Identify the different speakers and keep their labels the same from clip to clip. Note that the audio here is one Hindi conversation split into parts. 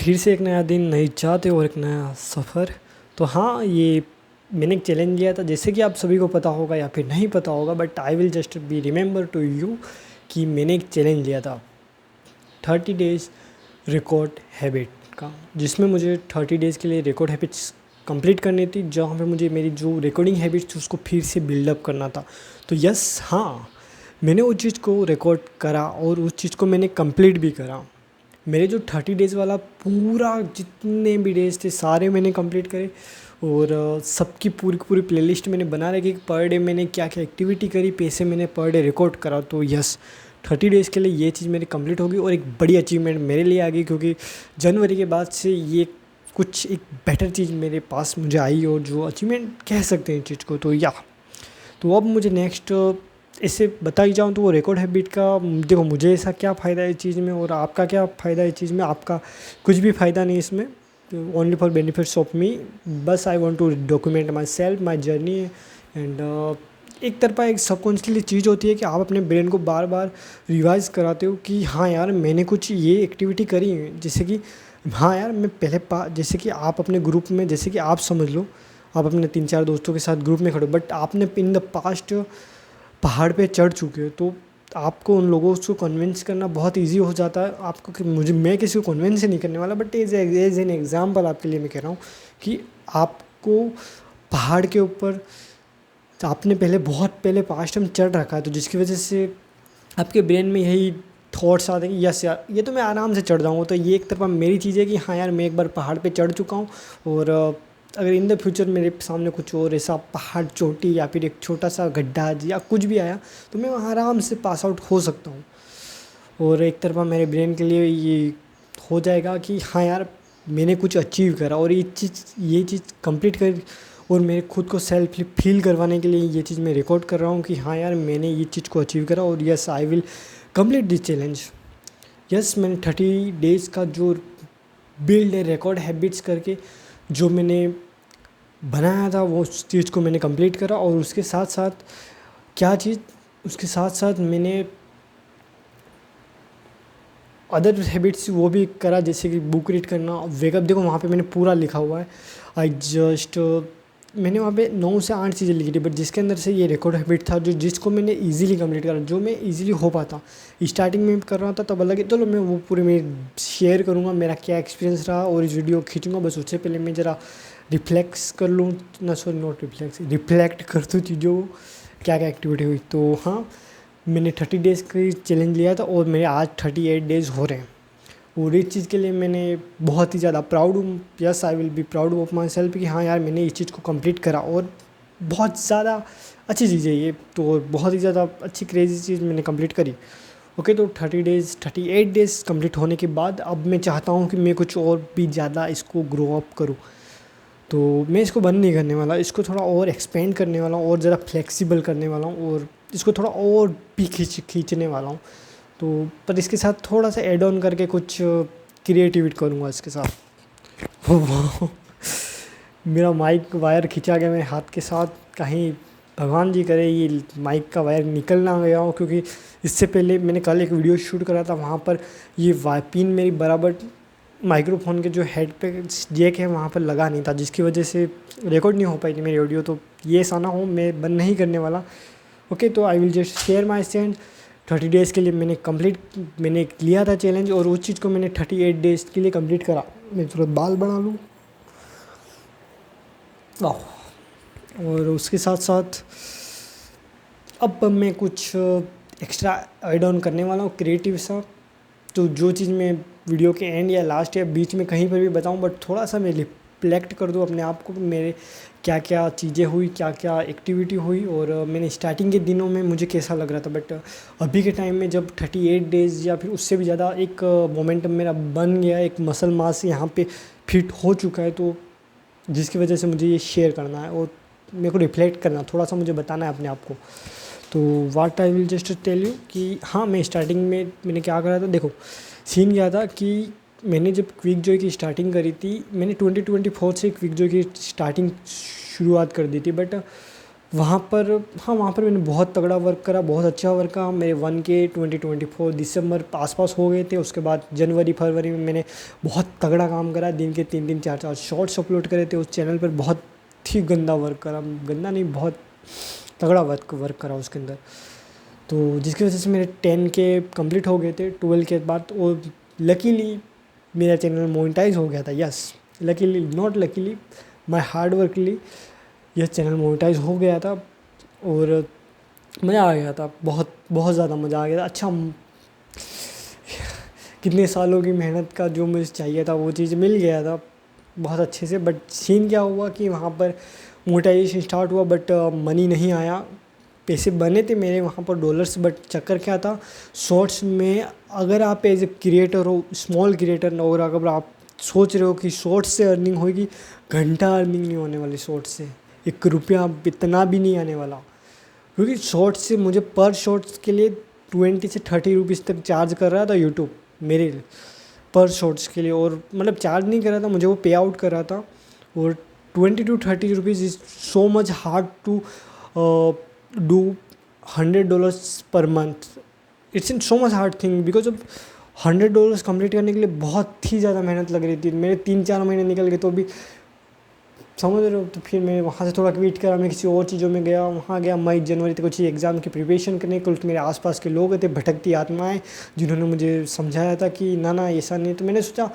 Speaker 1: फिर से एक नया दिन, नई चाहते और एक नया सफ़र। तो हाँ, ये मैंने एक चैलेंज लिया था, जैसे कि आप सभी को पता होगा या फिर नहीं पता होगा, but I will just be remember to you कि मैंने एक चैलेंज लिया था 30 डेज़ रिकॉर्ड हैबिट का, जिसमें मुझे 30 डेज़ के लिए रिकॉर्ड हैबिट्स कंप्लीट करनी थी, जहाँ पे मुझे मेरी जो रिकॉर्डिंग हैबिट्स थी उसको फिर से बिल्डअप करना था। तो यस, हाँ, मैंने उस चीज़ को रिकॉर्ड करा और उस चीज़ को मैंने कंप्लीट भी करा। मेरे जो 30 डेज़ वाला पूरा जितने भी डेज़ थे सारे मैंने कंप्लीट करे और सबकी पूरी की पूरी प्लेलिस्ट मैंने बना रखी कि पर डे मैंने क्या क्या एक्टिविटी करी, पैसे मैंने पर डे रिकॉर्ड करा। तो यस, 30 डेज़ के लिए ये चीज़ मेरी कंप्लीट होगी और एक बड़ी अचीवमेंट मेरे लिए आ गई, क्योंकि जनवरी के बाद से ये कुछ एक बेटर चीज़ मेरे पास मुझे आई और जो अचीवमेंट कह सकते हैं इस चीज़ को। तो अब मुझे नेक्स्ट इससे बताई जाऊँ तो वो रिकॉर्ड हैबिट का, देखो मुझे ऐसा क्या फ़ायदा है इस चीज़ में और आपका क्या फ़ायदा है इस चीज़ में। आपका कुछ भी फ़ायदा नहीं इसमें, only for benefits of me. बस I want to document myself, my journey. And एक तरफा एक सबकॉन्शियसली चीज़ होती है कि आप अपने ब्रेन को बार बार रिवाइज़ कराते हो कि हाँ यार, मैंने कुछ ये एक्टिविटी करी है। जैसे कि हाँ यार, मैं पहले जैसे कि आप अपने ग्रुप में, जैसे कि आप समझ लो आप अपने 3-4 दोस्तों के साथ ग्रुप में खड़े हो, बट आपने इन द पास्ट पहाड़ पे चढ़ चुके हो, तो आपको उन लोगों को कन्विंस करना बहुत इजी हो जाता है आपको कि मैं किसी को कन्विंस नहीं करने वाला, बट एज एन एग्जाम्पल आपके लिए मैं कह रहा हूँ कि आपको पहाड़ के ऊपर आपने बहुत पहले पास्ट में चढ़ रखा है, तो जिसकी वजह से आपके ब्रेन में यही थॉट्स आते हैं कि यस यार, ये तो मैं आराम से चढ़ जाऊँगा। तो ये एक तरफा मेरी चीज़ है कि हाँ यार, मैं एक बार पहाड़ पे चढ़ चुका हूँ और अगर इन द फ्यूचर मेरे सामने कुछ और ऐसा पहाड़, चोटी या फिर एक छोटा सा गड्ढा या कुछ भी आया तो मैं वहाँ आराम से पास आउट हो सकता हूँ। और एक तरफा मेरे ब्रेन के लिए ये हो जाएगा कि हाँ यार, मैंने कुछ अचीव करा और ये चीज़ कंप्लीट कर, और मेरे खुद को सेल्फ फील करवाने के लिए ये चीज़ मैं रिकॉर्ड कर रहा हूँ कि हाँ यार, मैंने ये चीज़ को अचीव करा और yes, I will complete this challenge. Yes, मैंने 30 डेज़ का जो बिल्ड है रिकॉर्ड हैबिट्स करके जो मैंने बनाया था, वो उस चीज़ को मैंने कंप्लीट करा। और उसके साथ साथ क्या चीज़, उसके साथ साथ मैंने अदर हैबिट्स वो भी करा, जैसे कि बुक रीड करना, वेकअप। देखो वहाँ पे मैंने पूरा लिखा हुआ है। मैंने वहाँ पे 9 से 8 चीज़ें लिखी थी, बट जिसके अंदर से ये रिकॉर्ड हैबिट था जिसको मैंने इजीली कंप्लीट करा, जो मैं इजीली हो पाता। स्टार्टिंग में कर रहा था तब अलग है, चलो मैं वो पूरे में शेयर करूँगा मेरा क्या एक्सपीरियंस रहा और इस वीडियो खींचूँगा। बस उससे पहले मैं ज़रा रिफ्लेक्स कर लूँ ना, सॉरी नॉट रिफ्लेक्स, रिफ्लेक्ट कर दूँ चीज़ों को, क्या क्या एक्टिविटी हुई। तो हाँ, मैंने 30 डेज़ का चैलेंज लिया था और मेरे आज 38 डेज़ हो रहे हैं और इस चीज़ के लिए मैंने बहुत ही ज़्यादा प्राउड हूँ। Yes, I will be proud of my self कि हाँ यार, मैंने इस चीज़ को कंप्लीट करा और बहुत ज़्यादा अच्छी चीज़ है ये, तो बहुत ही ज़्यादा अच्छी क्रेजी चीज़ मैंने कंप्लीट करी। ओके, तो 38 डेज़ कंप्लीट होने के बाद अब मैं चाहता हूँ कि मैं कुछ और भी ज़्यादा इसको ग्रो अप करूँ। तो मैं इसको बंद नहीं करने वाला, इसको थोड़ा और एक्सपेंड करने वाला हूँ और ज़रा फ्लेक्सिबल करने वाला हूँ और इसको थोड़ा और भी खींचने वाला हूँ। तो पर इसके साथ थोड़ा सा ऐड ऑन करके कुछ क्रिएटिविटी करूँगा इसके साथ। वो मेरा माइक वायर खींचा गया मेरे हाथ के साथ, कहीं भगवान जी करे ये माइक का वायर निकल ना गया हो, क्योंकि इससे पहले मैंने कल एक वीडियो शूट करा था, वहाँ पर ये पिन मेरी बराबर माइक्रोफोन के जो हेड पे जैक है वहाँ पर लगा नहीं था, जिसकी वजह से रिकॉर्ड नहीं हो पाई थी मेरी ऑडियो। तो ये ऐसा ना हो, मैं बंद नहीं करने वाला। ओके, तो आई will just share my stand. 30 days के लिए मैंने लिया था चैलेंज और उस चीज़ को मैंने 38 डेज़ के लिए कंप्लीट करा। मैं तुरंत बाल बना लूँ और उसके साथ साथ अब मैं कुछ एक्स्ट्रा ऐड ऑन करने वाला हूँ क्रिएटिव सा। तो जो चीज़ मैं वीडियो के एंड या लास्ट या बीच में कहीं पर भी बताऊँ, बट थोड़ा सा मैं रिफ्लेक्ट कर दूँ अपने आप को, मेरे क्या क्या चीज़ें हुई, क्या क्या एक्टिविटी हुई और मैंने स्टार्टिंग के दिनों में मुझे कैसा लग रहा था। बट अभी के टाइम में जब 38 डेज़ या फिर उससे भी ज़्यादा एक मोमेंटम मेरा बन गया, एक मसल मास यहाँ पे फिट हो चुका है, तो जिसकी वजह से मुझे ये शेयर करना है और मेरे को रिफ्लेक्ट करना, थोड़ा सा मुझे बताना है अपने आप को। तो what I will just tell you कि हाँ, मैं स्टार्टिंग में मैंने क्या करा था। देखो सीन क्या था कि मैंने जब क्विक जॉय की स्टार्टिंग करी थी, मैंने 2024 से क्विक जॉय की स्टार्टिंग शुरुआत कर दी थी, बट वहाँ पर, हाँ वहाँ पर मैंने बहुत तगड़ा वर्क करा, बहुत अच्छा वर्क करा। मेरे 1K 2024 दिसंबर आसपास हो गए थे। उसके बाद जनवरी फरवरी में मैंने बहुत तगड़ा काम करा, दिन के 3-3 4-4 शॉर्ट्स अपलोड करे थे उस चैनल पर। बहुत ही गंदा वर्क करा, गंदा नहीं, बहुत तगड़ा वर्क करा उसके अंदर। तो जिसकी वजह से मेरे 10K कंप्लीट हो गए थे 12 के बाद। और लकीली मेरा चैनल मोनेटाइज हो गया था। Yes, luckily not luckily, my hard workly यह चैनल मोनेटाइज हो गया था। और मज़ा आ गया था, बहुत बहुत ज़्यादा मज़ा आ गया था। अच्छा, कितने सालों की मेहनत का जो मुझे चाहिए था वो चीज़ मिल गया था बहुत अच्छे से। बट सीन क्या हुआ कि वहाँ पर मोनेटाइजेशन स्टार्ट हुआ, बट मनी नहीं आया। पैसे बने थे मेरे वहाँ पर डॉलर्स, बट चक्कर क्या था, शॉर्ट्स में अगर आप एज ए क्रिएटर हो, स्मॉल क्रिएटर, और अगर आप सोच रहे हो कि शॉर्ट्स से अर्निंग होगी, घंटा अर्निंग नहीं होने वाली शॉर्ट्स से, 1 रुपया इतना भी नहीं आने वाला। क्योंकि शॉर्ट्स से मुझे पर शॉर्ट्स के लिए 20 से 30 रुपीज़ तक चार्ज कर रहा था यूट्यूब मेरे पर शॉर्ट्स के लिए। और मतलब चार्ज नहीं कर रहा था, मुझे वो पे आउट कर रहा था। और 20 to 30 rupees is so much hard to do $100 पर month. It's in so much hard thing, because of $100 complete करने के लिए बहुत ही ज़्यादा मेहनत लग रही थी। मेरे 3-4 महीने निकल गए। तो अभी समझ रहे हो। तो फिर मैं वहाँ से थोड़ा क्विट करा, मैं किसी और चीज़ों में गया। वहाँ गया मई जनवरी तक कुछ एग्ज़ाम की प्रिपरेशन करने। कुछ मेरे आसपास के लोग थे, भटकती आत्माएं, जिन्होंने मुझे समझाया था कि ना ना ऐसा नहीं। तो मैंने सोचा,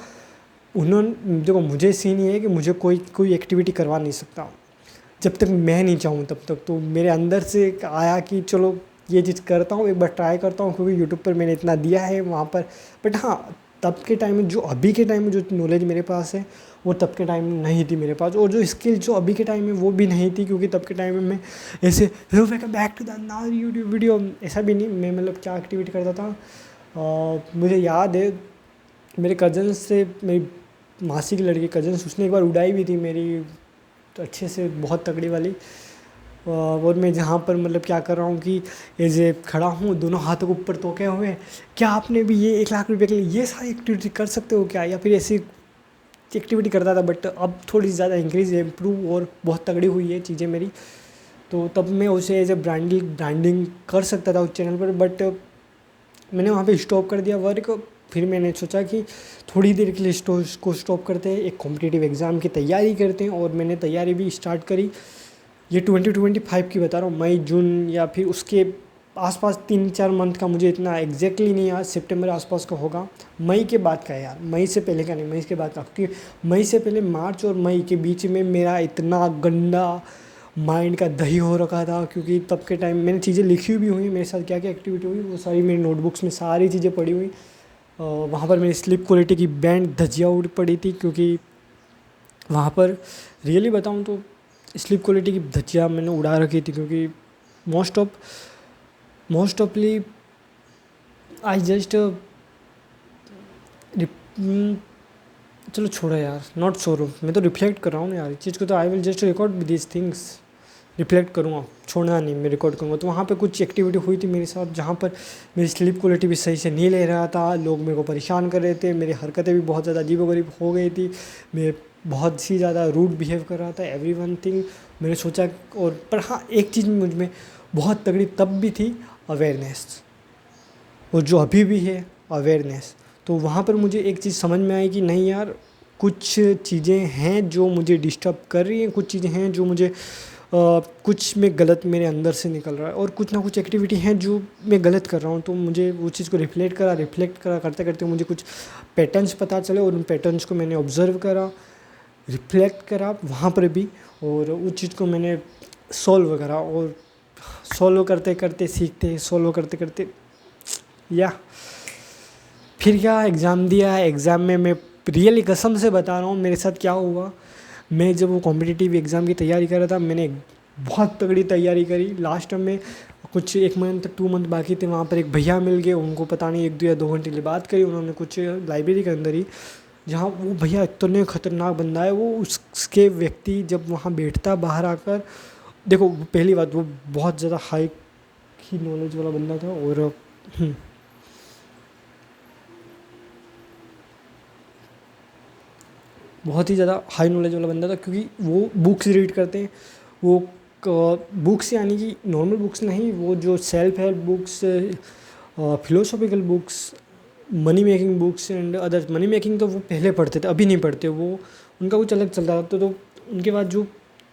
Speaker 1: उन्होंने देखो, मुझे सीन ये है कि मुझे कोई एक्टिविटी करवा नहीं सकता जब तक मैं नहीं चाहूँ तब तक। तो मेरे अंदर से एक आया कि चलो ये चीज़ करता हूँ, एक बार ट्राई करता हूँ, क्योंकि यूट्यूब पर मैंने इतना दिया है वहाँ पर। बट हाँ, तब के टाइम में, जो अभी के टाइम में जो नॉलेज मेरे पास है वो तब के टाइम में नहीं थी मेरे पास। और जो स्किल जो अभी के टाइम में वो भी नहीं थी, क्योंकि तब के टाइम में मैं ऐसे welcome back to the now YouTube video, ऐसा भी नहीं। मैं मतलब क्या एक्टिविटी करता था, मुझे याद है मेरे कज़न्स से, मेरी मासी की लड़की कज़न्स, उसने एक बार उड़ाई भी थी मेरी, तो अच्छे से, बहुत तगड़ी वाली। और मैं जहाँ पर मतलब क्या कर रहा हूँ कि ऐसे खड़ा हूँ, दोनों हाथों को ऊपर तोके हुए, क्या आपने भी ये 1 लाख रुपए के लिए ये सारी एक्टिविटी कर सकते हो क्या, या फिर ऐसी एक्टिविटी करता था। बट अब थोड़ी ज़्यादा इंक्रीज इम्प्रूव और बहुत तगड़ी हुई है चीज़ें मेरी। तो तब मैं उसे एज ए ब्रांडिंग कर सकता था उस चैनल पर। बट मैंने वहाँ पे स्टॉप कर दिया वर्क। फिर मैंने सोचा कि थोड़ी देर के लिए इसको स्टॉप करते हैं, एक कॉम्पिटिटिव एग्ज़ाम की तैयारी करते हैं। और मैंने तैयारी भी स्टार्ट करी। ये 2025 की बता रहा हूँ, मई जून या फिर उसके आसपास, 3-4 मंथ का मुझे इतना एग्जैक्टली नहीं याद, सितंबर आसपास का होगा। मई के बाद का है यार, मई से पहले का नहीं, मई के बाद का। क्योंकि मई से पहले मार्च और मई के बीच में मेरा इतना गंदा माइंड का दही हो रखा था। क्योंकि तब के टाइम मैंने चीज़ें लिखी भी हुई, मेरे साथ क्या क्या एक्टिविटी हुई वो सारी मेरी नोटबुक्स में सारी चीज़ें पड़ी हुई। वहाँ पर मेरी स्लिप क्वालिटी की बैंड धज्जियाँ उड़ पड़ी थी। क्योंकि वहाँ पर रियली बताऊँ तो स्लिप क्वालिटी की धज्जियाँ मैंने उड़ा रखी थी। क्योंकि मोस्ट ऑफली आई जस्ट चलो छोड़ो यार, नॉट छोड़ो, मैं तो रिफ्लेक्ट कर रहा हूँ ना यार इस चीज़ को। तो आई will just record this things, reflect करूँगा, छोड़ना नहीं, मैं रिकॉर्ड करूँगा। तो वहाँ पे कुछ एक्टिविटी हुई थी मेरे साथ, जहाँ पर मेरी स्लिप क्वालिटी भी सही से नहीं ले रहा था, लोग मेरे को परेशान कर रहे थे, मेरी हरकतें भी बहुत ज़्यादा अजीबोगरीब हो गई थी, मैं बहुत ही ज़्यादा रूड बिहेव कर रहा था, एवरी वन थिंग। मैंने सोचा, और पर हाँ एक चीज़ मुझ में बहुत तगड़ी तब भी थी, अवेयरनेस, और जो अभी भी है अवेयरनेस। तो वहाँ पर मुझे एक चीज़ समझ में आई कि नहीं यार, कुछ चीज़ें हैं जो मुझे डिस्टर्ब कर रही हैं, कुछ चीज़ें हैं जो मुझे कुछ में गलत मेरे अंदर से निकल रहा है, और कुछ ना कुछ एक्टिविटी हैं जो मैं गलत कर रहा हूँ। तो मुझे वो चीज़ को रिफ्लेक्ट करा करते करते मुझे कुछ पैटर्न्स पता चले, और उन पैटर्न्स को मैंने ऑब्ज़र्व करा, रिफ्लेक्ट करा वहाँ पर भी, और उस चीज़ को मैंने सॉल्व करा। और सॉल्व करते करते सीखते, सॉल्व करते करते या फिर क्या, एग्ज़ाम दिया। एग्ज़ाम में मैं रियली कसम से बता रहा हूँ मेरे साथ क्या हुआ। मैं जब वो कॉम्पिटिटिव एग्ज़ाम की तैयारी कर रहा था, मैंने बहुत तगड़ी तैयारी करी। लास्ट में कुछ 1 मंथ 2 मंथ बाकी थे, वहाँ पर एक भैया मिल गए, उनको पता नहीं 1 या 2 घंटे लिए बात करी उन्होंने कुछ लाइब्रेरी के अंदर ही, जहाँ वो भैया इतने खतरनाक बंदा है वो। उसके व्यक्ति जब वहाँ बैठता बाहर आकर, देखो पहली बात, वो बहुत ज़्यादा हाई ही नॉलेज वाला बंदा था। और बहुत ही ज़्यादा हाई नॉलेज वाला बंदा था, क्योंकि वो बुक्स रीड करते हैं, वो बुक्स यानी कि नॉर्मल बुक्स नहीं, वो जो self help books, philosophical books, money making books and others. Money making तो वो पहले पढ़ते थे, अभी नहीं पढ़ते, वो उनका कुछ अलग चल रहा था। तो उनके बाद जो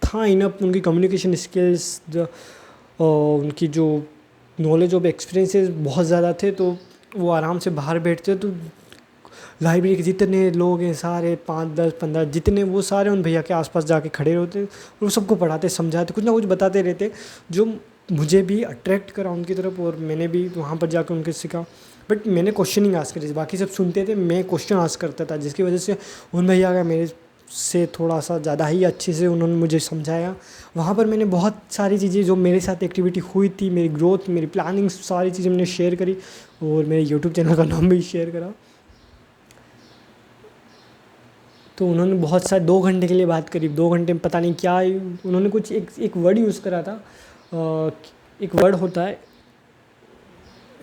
Speaker 1: था इनफ उनकी कम्युनिकेशन स्किल्स, उनकी जो नॉलेज ऑफ एक्सपीरियंसेस बहुत ज़्यादा थे, तो वो आराम से बाहर बैठते। तो लाइब्रेरी के जितने लोग हैं सारे 5 10 15 जितने, वो सारे उन भैया के आसपास जाके खड़े रहते, वो सबको पढ़ाते, समझाते, कुछ ना कुछ बताते रहते, जो मुझे भी अट्रैक्ट करा उनकी तरफ, और मैंने भी वहाँ पर जाकर उनके सीखा। बट मैंने क्वेश्चनिंग आस्क करी, बाकी सब सुनते थे, मैं क्वेश्चन आस्क करता था, जिसकी वजह से उन भैया का मेरे से थोड़ा सा ज़्यादा ही अच्छे से उन्होंने मुझे समझाया। वहाँ पर मैंने बहुत सारी चीज़ें जो मेरे साथ एक्टिविटी हुई थी, मेरी ग्रोथ, मेरी प्लानिंग, सारी चीज़ें मैंने शेयर करी, और मेरे यूट्यूब चैनल का नाम भी शेयर करा। तो उन्होंने बहुत सारे 2 घंटे के लिए बात करी। 2 घंटे में पता नहीं क्या उन्होंने कुछ एक वर्ड यूज़ करा था। एक वर्ड होता है,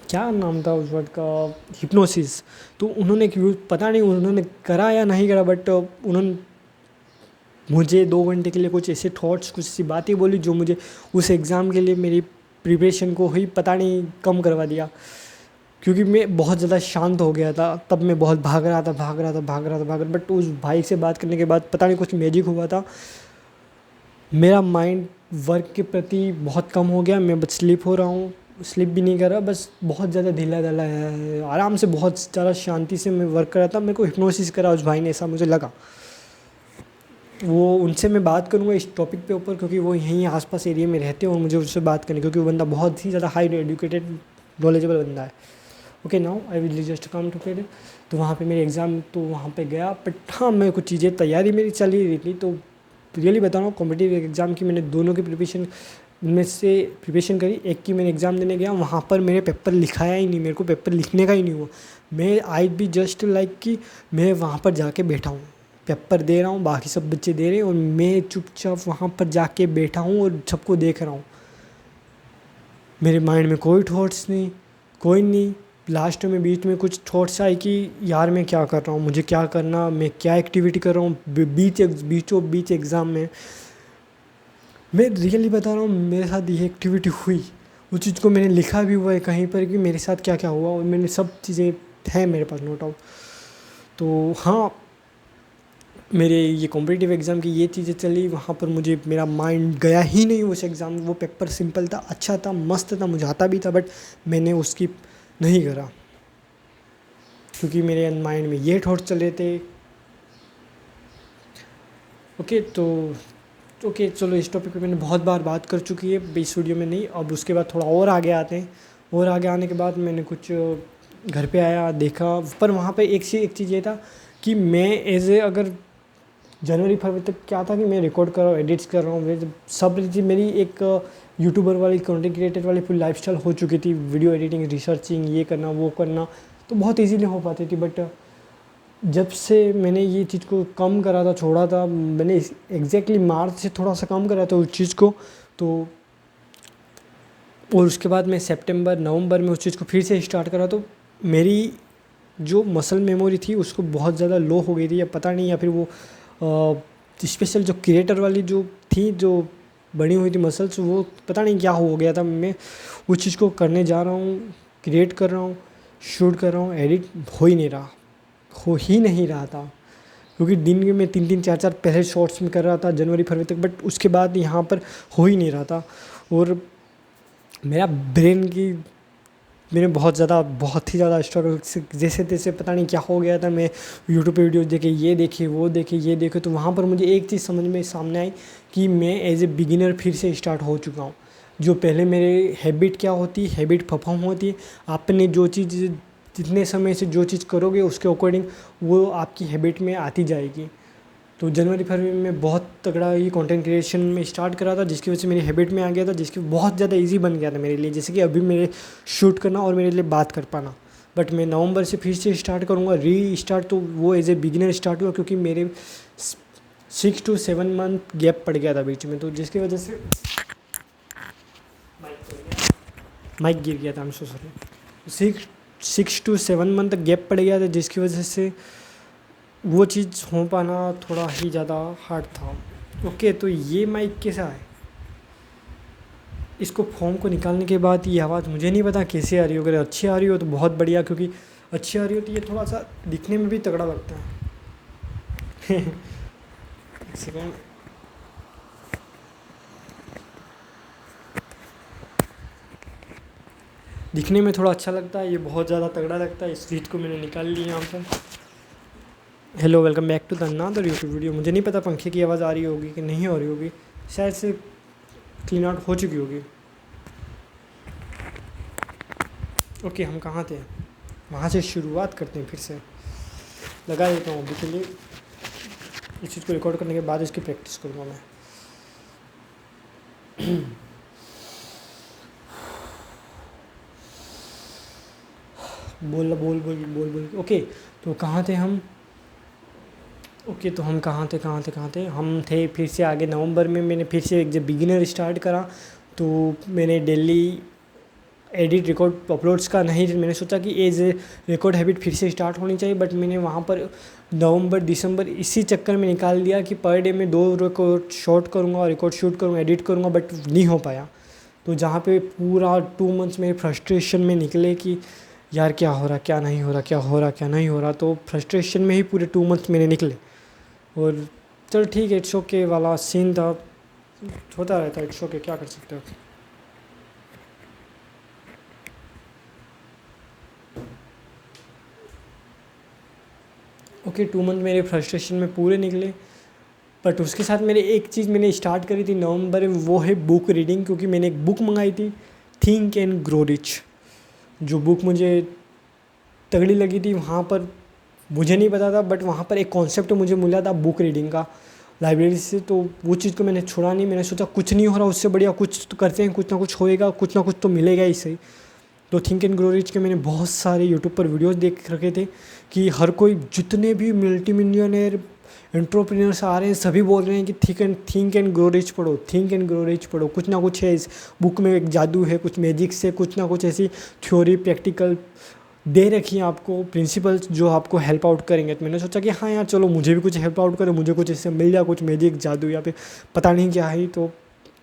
Speaker 1: क्या नाम था उस वर्ड का, हिप्नोसिस। तो उन्होंने पता नहीं उन्होंने करा या नहीं करा, बट उन्होंने मुझे 2 घंटे के लिए कुछ ऐसे थॉट्स, कुछ ऐसी बातें बोली जो मुझे उस एग्ज़ाम के लिए मेरी प्रिपरेशन को ही पता नहीं कम करवा दिया। क्योंकि मैं बहुत ज़्यादा शांत हो गया था, तब मैं बहुत भाग रहा था, बट उस भाई से बात करने के बाद पता नहीं कुछ मैजिक हुआ था। मेरा माइंड वर्क के प्रति बहुत कम हो गया, मैं बस स्लीप हो रहा हूँ, स्लीप भी नहीं कर रहा, बस बहुत ज़्यादा ढीला है, आराम से बहुत ज़्यादा शांति से मैं वर्क कर रहा था। मेरे को हिप्नोसिस करा उस भाई ने, ऐसा मुझे लगा। वो उनसे मैं बात करूँगा इस टॉपिक पे ऊपर, क्योंकि वो यहीं आसपास एरिया में रहते हैं और मुझे उससे बात करनी, क्योंकि वो बंदा बहुत ही ज़्यादा हाई एजुकेटेड नॉलेजेबल बंदा है। Okay, now I will just come to paid. तो वहाँ पे मेरे एग्ज़ाम, तो वहाँ पे गया, बट हाँ मैं कुछ चीज़ें तैयारी मेरी चल ही रही थी। तो रियली बता रहा हूँ, कॉम्पिटिटिव एग्ज़ाम की मैंने दोनों की प्रिपरेशन करी। एक की मैंने एग्ज़ाम देने गया, वहाँ पर मेरे पेपर लिखाया ही नहीं, मेरे को पेपर लिखने का ही नहीं हुआ। मैं आई बी जस्ट लाइक कि मैं वहाँ पर जाके बैठा हूँ, पेपर दे रहा हूँ, बाकी सब बच्चे दे रहे हैं और मैं चुपचाप वहाँ पर जाके बैठा हूँ और सबको देख रहा हूँ। मेरे माइंड में कोई थॉट्स नहीं, कोई नहीं। लास्ट में बीच में कुछ थॉट्स आए कि यार मैं क्या कर रहा हूँ, मुझे क्या करना, मैं क्या एक्टिविटी कर रहा हूँ बीच एग्ज़ाम में। मैं रियली बता रहा हूँ, मेरे साथ ये एक्टिविटी हुई, उस चीज़ को मैंने लिखा भी हुआ है कहीं पर कि मेरे साथ क्या क्या हुआ, और मैंने सब चीज़ें हैं मेरे पास नोट आउट। तो हाँ, मेरे ये कॉम्पिटिटिव एग्ज़ाम की ये चीज़ें चली, वहाँ पर मुझे मेरा माइंड गया ही नहीं उस एग्ज़ाम। वो पेपर सिंपल था, अच्छा था, मस्त था, मुझे आता भी था, बट मैंने उसकी नहीं करा, क्योंकि मेरे माइंड में ये थॉट्स चल रहे थे। ओके चलो, इस टॉपिक पे मैंने बहुत बार बात कर चुकी है इस वीडियो में नहीं। अब उसके बाद थोड़ा और आगे आते हैं, और आगे आने के बाद मैंने कुछ घर पे आया, देखा, पर वहाँ पे एक चीज़ ये था कि मैं अगर जनवरी फरवरी तक क्या था कि मैं रिकॉर्ड कर रहा हूँ, एडिट्स कर रहा हूँ, सब चीज़ मेरी एक यूट्यूबर वाली, कंटेंट क्रिएटर वाली पूरी लाइफस्टाइल हो चुकी थी। वीडियो एडिटिंग, रिसर्चिंग, ये करना वो करना, तो बहुत इजीली हो पाती थी। बट जब से मैंने ये चीज़ को कम करा था, छोड़ा था, मैंने एग्जैक्टली मार्च से थोड़ा सा कम करा था उस चीज़ को, तो और उसके बाद मैं सितंबर नवंबर में उस चीज़ को फिर से स्टार्ट करा, तो मेरी जो मसल मेमोरी थी उसको बहुत ज़्यादा लो हो गई थी, या पता नहीं, या फिर वो स्पेशल जो क्रिएटर वाली जो थी, जो बनी हुई थी मसल्स, वो पता नहीं क्या हो गया था। मैं उस चीज़ को करने जा रहा हूँ, क्रिएट कर रहा हूँ, शूट कर रहा हूँ, एडिट हो ही नहीं रहा था, क्योंकि दिन में 3-3 4-4 पहले शॉर्ट्स में कर रहा था जनवरी फरवरी तक, बट उसके बाद यहाँ पर हो ही नहीं रहा था। और मेरा ब्रेन की मैंने बहुत ही ज़्यादा स्ट्रगल, जैसे तैसे पता नहीं क्या हो गया था। मैं यूट्यूब पे वीडियोस देखे, ये देखे, तो वहाँ पर मुझे एक चीज़ समझ में सामने आई कि मैं एज ए बिगिनर फिर से स्टार्ट हो चुका हूँ। जो पहले मेरे हैबिट क्या होती, हैबिट परफॉर्म होती है, आपने जो चीज़ जितने समय से जो चीज़ करोगे उसके अकॉर्डिंग वो आपकी हैबिट में आती जाएगी। तो जनवरी फरवरी में बहुत तगड़ा ये कंटेंट क्रिएशन में स्टार्ट करा था, जिसकी वजह से मेरी हैबिट में आ गया था, जिसकी बहुत ज़्यादा इजी बन गया था मेरे लिए, जैसे कि अभी मेरे शूट करना और मेरे लिए बात कर पाना। बट मैं नवंबर से फिर से स्टार्ट करूँगा, रीस्टार्ट, तो वो एज ए बिगिनर स्टार्ट हुआ, क्योंकि मेरे 6 to 7 मंथ गैप पड़ गया था बीच में, तो जिसकी वजह से माइक गिर गया था, I am so sorry. 6 to 7 month gap पड़ गया था, जिसकी वजह से वो चीज़ हो पाना थोड़ा ही ज़्यादा हार्ड था। ओके, तो ये माइक कैसा है? इसको फॉर्म को निकालने के बाद ये आवाज़ मुझे नहीं पता कैसे आ रही हो, अगर अच्छी आ रही हो तो बहुत बढ़िया, क्योंकि अच्छी आ रही हो तो ये थोड़ा सा दिखने में भी तगड़ा लगता है। एक सेकेंड। दिखने में थोड़ा अच्छा लगता है, ये बहुत ज़्यादा तगड़ा लगता है, इस चीज़ को मैंने निकाल लिया यहाँ पर। Hello, welcome back to the another YouTube video. मुझे नहीं पता पंखे की आवाज़ आ रही होगी कि नहीं हो रही होगी, शायद से क्लीन आउट हो चुकी होगी। ओके, हम कहाँ थे, वहाँ से शुरुआत करते हैं। फिर से लगा देता हूँ अभी के लिए, इस चीज़ को रिकॉर्ड करने के बाद इसकी प्रैक्टिस करूँगा मैं। बोल बोल बोल बोल बोल ओके, तो कहाँ थे हम? ओके, तो हम कहाँ थे? हम थे फिर से आगे नवंबर में। मैंने फिर से एक जब बिगिनर स्टार्ट करा तो मैंने डेली एडिट रिकॉर्ड अपलोड्स का नहीं, मैंने सोचा कि एज ए रिकॉर्ड हैबिट फिर से स्टार्ट होनी चाहिए। बट मैंने वहाँ पर नवंबर दिसंबर इसी चक्कर में निकाल दिया कि पर डे में 2 रिकॉर्ड शॉट करूँगा और रिकॉर्ड शूट करूँगा, एडिट करूँगा, बट नहीं हो पाया। तो जहाँ पे पूरा 2 मंथ्स मेरे फ्रस्ट्रेशन में निकले कि यार क्या हो रहा, क्या नहीं हो रहा, क्या हो रहा, क्या नहीं हो रहा। तो फ्रस्ट्रेशन में ही पूरे 2 मंथ्स मेरे निकले। और चलो ठीक है, इट्स ओके वाला सीन था, होता रहता है, इट्स ओके, क्या कर सकते हो। ओके, 2 मंथ मेरे फ्रस्ट्रेशन में पूरे निकले। बट उसके साथ मेरे एक चीज़ मैंने स्टार्ट करी थी नवंबर में, वो है बुक रीडिंग। क्योंकि मैंने एक बुक मंगाई थी, थिंक एंड ग्रो रिच। जो बुक मुझे तगड़ी लगी थी, वहाँ पर मुझे नहीं पता था, बट वहाँ पर एक कॉन्सेप्ट मुझे मिला था बुक रीडिंग का लाइब्रेरी से। तो वो चीज़ को मैंने छोड़ा नहीं। मैंने सोचा कुछ नहीं हो रहा, उससे बढ़िया कुछ तो करते हैं, कुछ ना कुछ होएगा, कुछ ना कुछ तो मिलेगा ही सही। तो थिंक एंड ग्रो रिच के मैंने बहुत सारे यूट्यूब पर वीडियोस देख रखे थे कि हर कोई, जितने भी मल्टी मिलियनर एंटरप्रेन्योर्स आ रहे हैं, सभी बोल रहे हैं कि थिंक एंड ग्रो रिच पढ़ो, थिंक एंड ग्रो रिच पढ़ो। कुछ ना कुछ है इस बुक में, एक जादू है, कुछ मैजिक से, कुछ ना कुछ ऐसी थ्योरी प्रैक्टिकल दे रखी हैं आपको, प्रिंसिपल्स जो आपको हेल्प आउट करेंगे। तो मैंने सोचा कि हाँ यार चलो, मुझे भी कुछ हेल्प आउट करे, मुझे कुछ इससे मिल जाए, कुछ मैजिक जादू या फिर पता नहीं क्या है। तो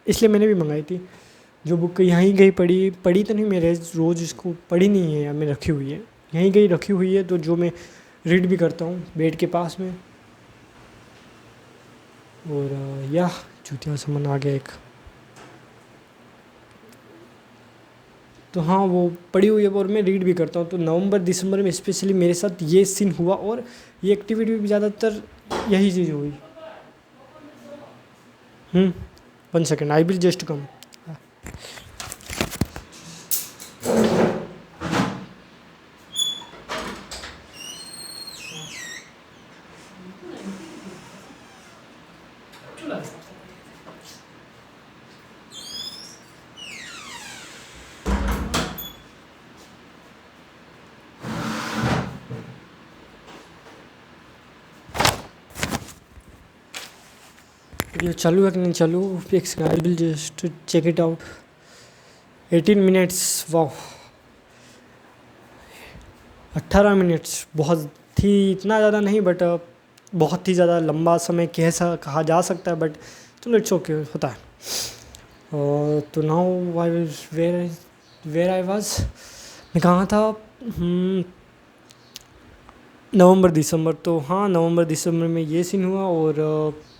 Speaker 1: इसलिए मैंने भी मंगाई थी। जो बुक यहीं गई पढ़ी तो नहीं, मेरे रोज़ इसको पढ़ी नहीं है, या मैं रखी हुई है, यहीं गई रखी हुई है। तो जो मैं रीड भी करता हूँ बेड के पास में। और या चूतिया सामान आ गया एक। तो हाँ, वो पढ़ी हुई है और मैं रीड भी करता हूँ। तो नवंबर दिसंबर में स्पेशली मेरे साथ ये सीन हुआ, और ये एक्टिविटी भी ज़्यादातर यही चीज़ हुई। 1 second, I will just come. Video चालू है कि नहीं चालू, एक second, I will just check it out. 18 minutes, वाह। 18 मिनट्स बहुत ही, इतना ज़्यादा नहीं, बट बहुत ही ज़्यादा लंबा समय कहा जा सकता है, बट चलो इट्स ओके, होता है। तो now I will where I was, मैं कहाँ था? नवंबर दिसंबर। तो हाँ, नवंबर दिसंबर में ये सीन हुआ। और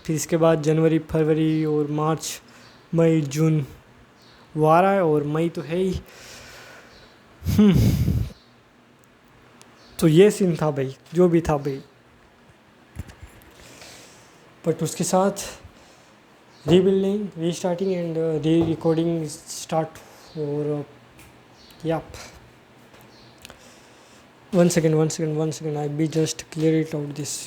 Speaker 1: फिर इसके बाद जनवरी फरवरी और मार्च मई जून वो आ रहा है, और मई तो है ही। तो ये सीन था भाई, जो भी था भाई। बट उसके साथ rebuilding, restarting and re recording start. और yup, 1 second, I be just clear it out this.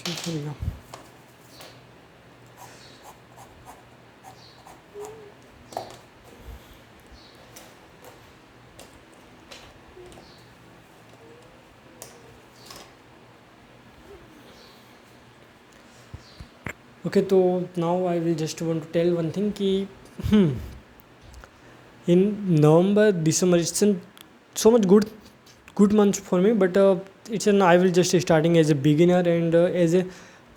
Speaker 1: Okay, तो now I will just want to tell one thing कि in November December it's an so much good months for me, but it's an I will just starting as a beginner and as a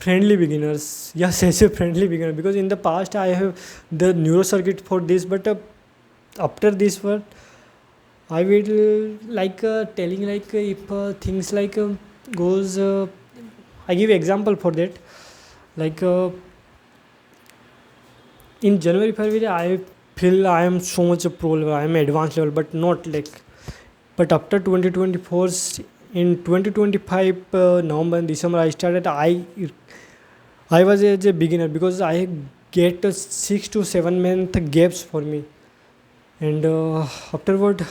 Speaker 1: friendly beginners. Yes, as a friendly beginner, because in the past I have the neuro circuit for this, but after this word I will like telling like if things like goes I give example for that, like in January February I feel I am so much a pro level, I am advanced level, but not like, but after 2024 in 2025 November and December I started, I was as a beginner because I get a 6 to 7 month gaps for me, and afterward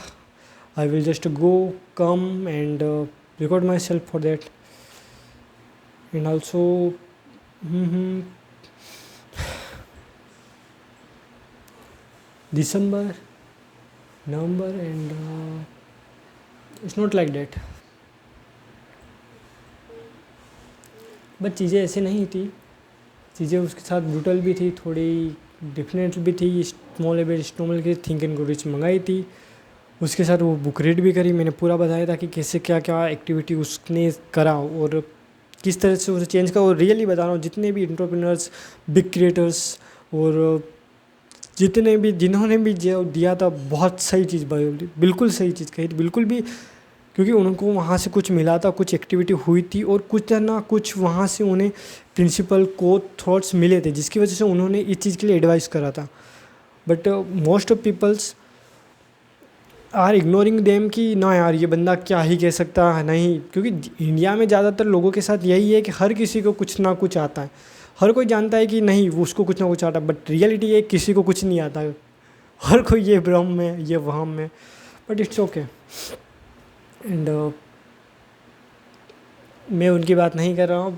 Speaker 1: I will just go come and record myself for that, and also mhm, December, November, and it's not like that. But चीज़ें ऐसे नहीं थी, चीज़ें उसके साथ ब्रूटल भी थी, थोड़ी डिफरेंट भी थी। स्मॉल एबेट स्टोमल की थिंक एंड ग्रो रिच मंगाई थी, उसके साथ वो बुक रीड भी करी, मैंने पूरा बताया था कि कैसे क्या क्या एक्टिविटी उसने करा और किस तरह से उसे चेंज करा। और रियली बता रहा हूँ, जितने भी एंटरप्रेन्योर्स, बिग क्रिएटर्स और जितने भी जिन्होंने भी जो दिया था, बहुत सही चीज़ बोली, बिल्कुल सही चीज़ कही थी, बिल्कुल भी, क्योंकि उनको वहाँ से कुछ मिला था, कुछ एक्टिविटी हुई थी और कुछ ना कुछ वहाँ से उन्हें प्रिंसिपल को थॉट्स मिले थे, जिसकी वजह से उन्होंने इस चीज़ के लिए एडवाइस करा था। But most of peoples are ignoring them कि ना यार ये बंदा क्या ही कह सकता है, नहीं, क्योंकि इंडिया में ज़्यादातर लोगों के साथ यही है कि हर किसी को कुछ ना कुछ आता है, हर कोई जानता है कि नहीं वो उसको कुछ ना कुछ आता है, बट रियलिटी है किसी को कुछ नहीं आता है, हर कोई ये भ्रम में, ये वहम में, बट इट्स ओके। एंड मैं उनकी बात नहीं कर रहा हूँ,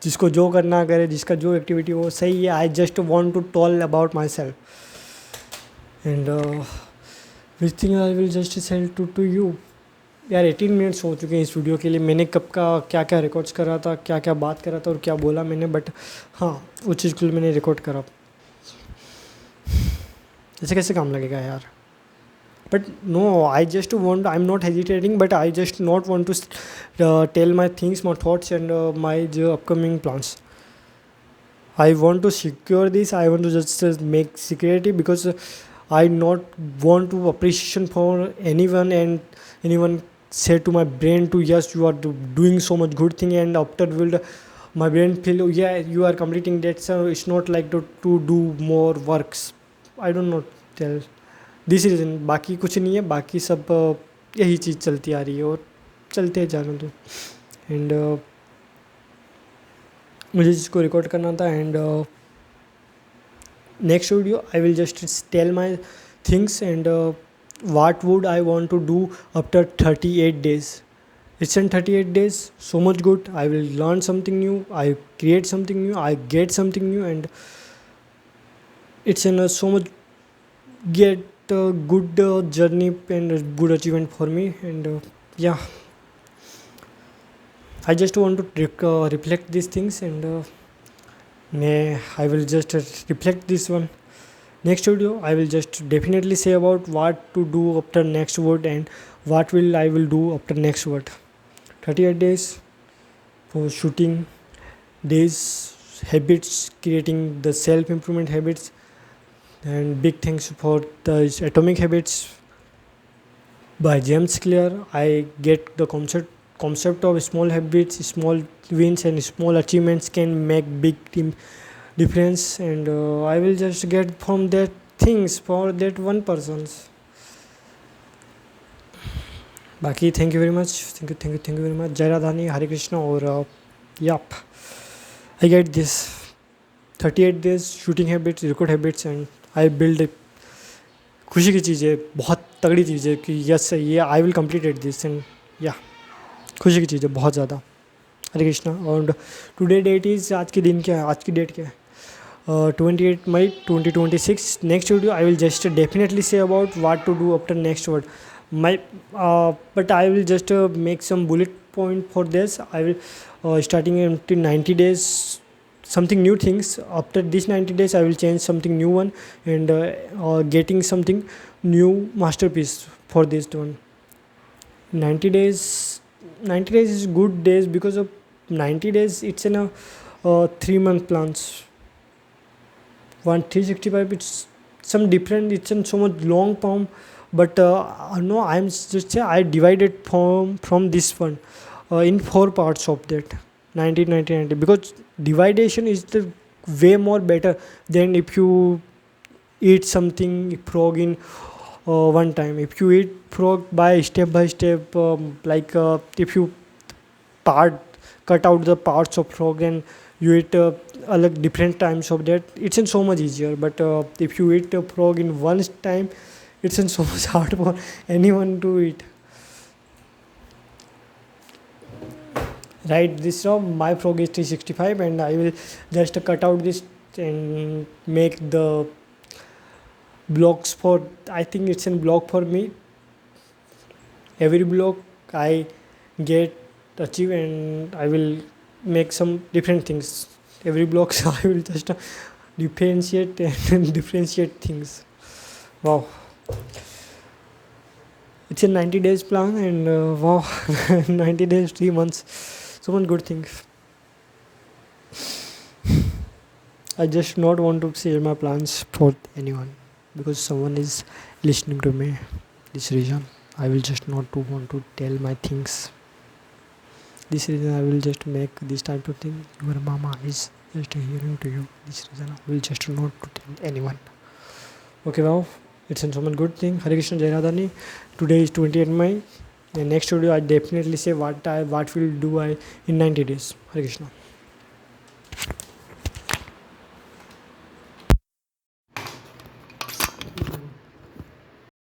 Speaker 1: जिसको जो करना करे, जिसका जो एक्टिविटी हो सही है। I just want to talk about myself and which thing I will just tell to you. यार 18 मिनट्स हो चुके हैं इस वीडियो के लिए, मैंने कब का क्या क्या रिकॉर्ड्स करा था, क्या क्या बात करा था और क्या बोला मैंने, बट हाँ उस चीज़ के लिए मैंने रिकॉर्ड करा। ऐसे कैसे काम लगेगा यार, but no, I just want, I am not hesitating, but I just not want to tell my things, my thoughts and my जो upcoming plans. I want to secure this. I want to just make security because I not want to appreciation for anyone, and anyone say to my brain to yes you are doing so much good thing, and after will my brain feel oh, yeah you are completing that, so it's not like to do more works. I don't know tell this reason, बाकी कुछ नहीं है, बाकी सब यही चीज़ चलती आ रही है और चलते जाना दो। एंड मुझे जिसको रिकॉर्ड करना था, and next video I will just tell my things and what would I want to do after 38 days. It's in 38 days, so much good. I will learn something new, I create something new, I get something new, and it's in a so much get a good journey and a good achievement for me. And yeah, I just want to reflect these things, and I will just reflect this one. Next video I will just definitely say about what to do after next word and what will I will do after next word. 38 days for shooting days, habits, creating the self improvement habits, and big thanks for the Atomic Habits by James Clear. I get the concept of small habits, small wins and small achievements can make big difference, and I will just get from that things for that one person's. बाकी thank you very much, thank you very much. जय राधानी, हरे कृष्णा। और yup I get this 38 days shooting habits, record habits, and I build. खुशी की चीज़ है, बहुत तगड़ी चीज़ है कि यस ये I will complete this, and या खुशी की चीज़ है बहुत ज़्यादा। हरे कृष्णा। और टुडे डेट इज़, आज के दिन क्या है, आज की डेट क्या है, 28 May 2026. Next video I will just definitely say about what to do after next word. But I will just make some bullet point for this. I will starting in 90 days something new things. After this 90 days I will change something new one, and getting something new masterpiece for this one. 90 days is good days because of 90 days it's in a 3-month plans. 365 it's some different, it's in so much long form, but no, I'm just say I divided from this one in four parts of that 1990, because dividation is the way more better than if you eat something frog in one time. If you eat frog by step, if you part cut out the parts of frog and you eat like different times of that, it's in so much easier. But if you eat a frog in one time, it's in so much hard for anyone to eat. Right, this my frog is 365, and I will just cut out this and make the blocks for, I think it's in block for me. Every block I get achieve, and I will make some different things. Every blocks I will just differentiate and differentiate things. Wow, it's a 90 days plan, and wow, 90 days, 3 months, so much good things. I just not want to share my plans for anyone, because someone is listening to me. This reason I will just not to want to tell my things. This reason I will just make this type of thing. Your mama is just hearing to you. This reason I will just not to tell anyone. Okay, wow, it's a so much good thing. Hare Krishna, Jai Radhani. Today is 28 May. The next video I definitely say what will do I in 90 days. Hare Krishna.